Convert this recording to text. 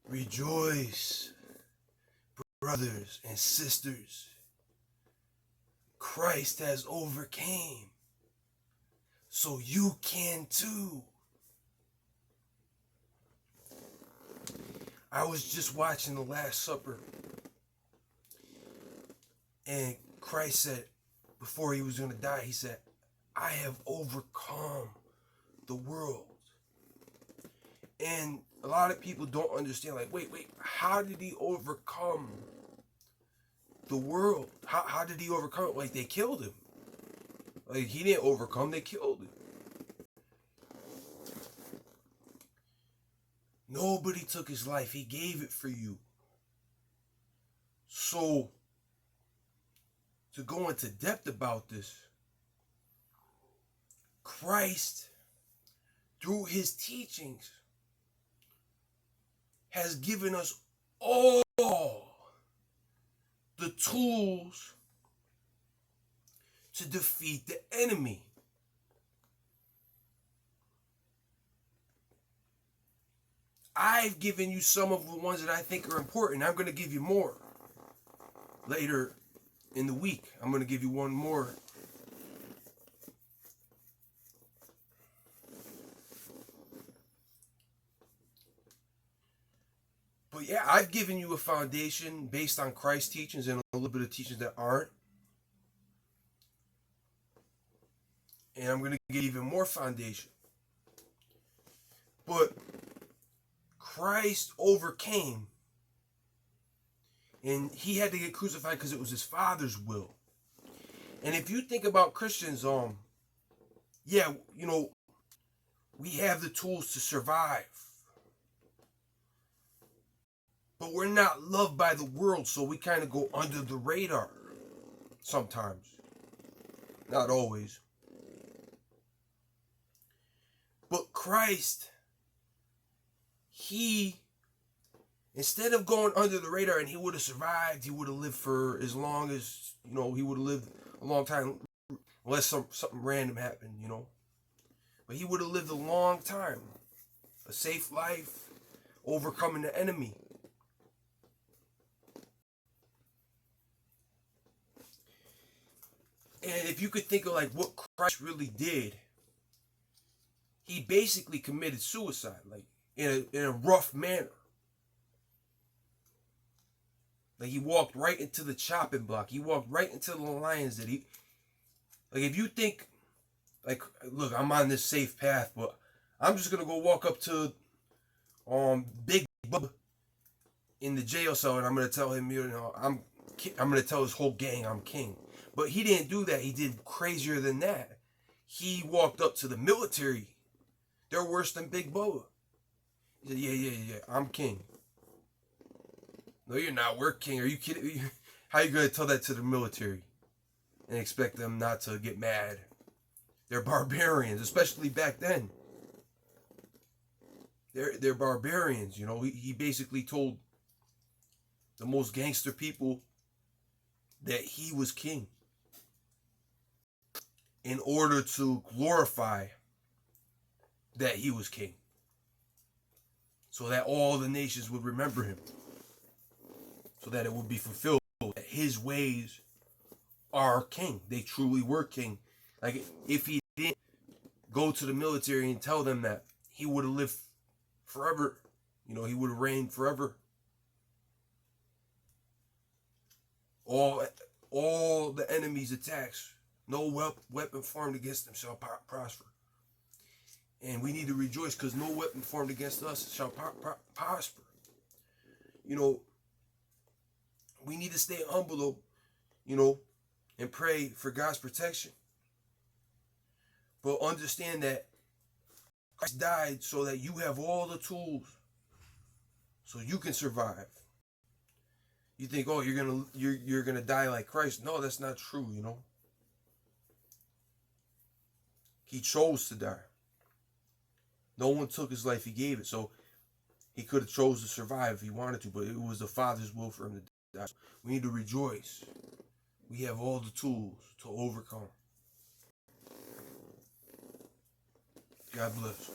Rejoice, brothers and sisters. Christ has overcame, so you can too. I was just watching the Last Supper, and Christ said, before he was going to die, he said, I have overcome the world. And a lot of people don't understand, like, wait, how did he overcome the world? How did he overcome it? Like, they killed him. Like, he didn't overcome, they killed him. Nobody took his life. He gave it for you. So, to go into depth about this, Christ, through his teachings, has given us all the tools to defeat the enemy. I've given you some of the ones that I think are important. I'm going to give you more later in the week. I'm going to give you one more. But yeah, I've given you a foundation based on Christ's teachings and a little bit of teachings that aren't. And I'm going to give even more foundation. But Christ overcame, and he had to get crucified because it was his Father's will. And if you think about Christians, yeah, you know, we have the tools to survive, but we're not loved by the world, so we kind of go under the radar sometimes. Not always. But Christ, he, instead of going under the radar and he would have survived, he would have lived for as long as, you know, he would have lived a long time, unless something random happened, you know. But he would have lived a long time, a safe life, overcoming the enemy. And if you could think of like what Christ really did, he basically committed suicide, like in a rough manner. Like he walked right into the chopping block. He walked right into the lines that he, like if you think, like, look, I'm on this safe path, but I'm just gonna go walk up to Big Bub in the jail cell and I'm gonna tell him, you know, I'm gonna tell his whole gang I'm king. But he didn't do that. He did crazier than that. He walked up to the military. They're worse than Big Bubba. He said, yeah, I'm king. No, you're not. We're king. Are you kidding me? How are you going to tell that to the military and expect them not to get mad? They're barbarians, especially back then. They're barbarians, you know. He basically told the most gangster people that he was king in order to glorify that he was king, so that all the nations would remember him, so that it would be fulfilled that his ways are king. They truly were king. Like if he didn't go to the military and tell them that, he would have lived forever. You know, he would have reigned forever. All the enemy's attacks, no weapon formed against them shall prosper. And we need to rejoice because no weapon formed against us shall prosper. You know, we need to stay humble, though, you know, and pray for God's protection. But understand that Christ died so that you have all the tools so you can survive. You think, oh, you're gonna die like Christ. No, that's not true, you know. He chose to die. No one took his life, he gave it. So he could have chose to survive if he wanted to, but it was the Father's will for him to die. So we need to rejoice. We have all the tools to overcome. God bless.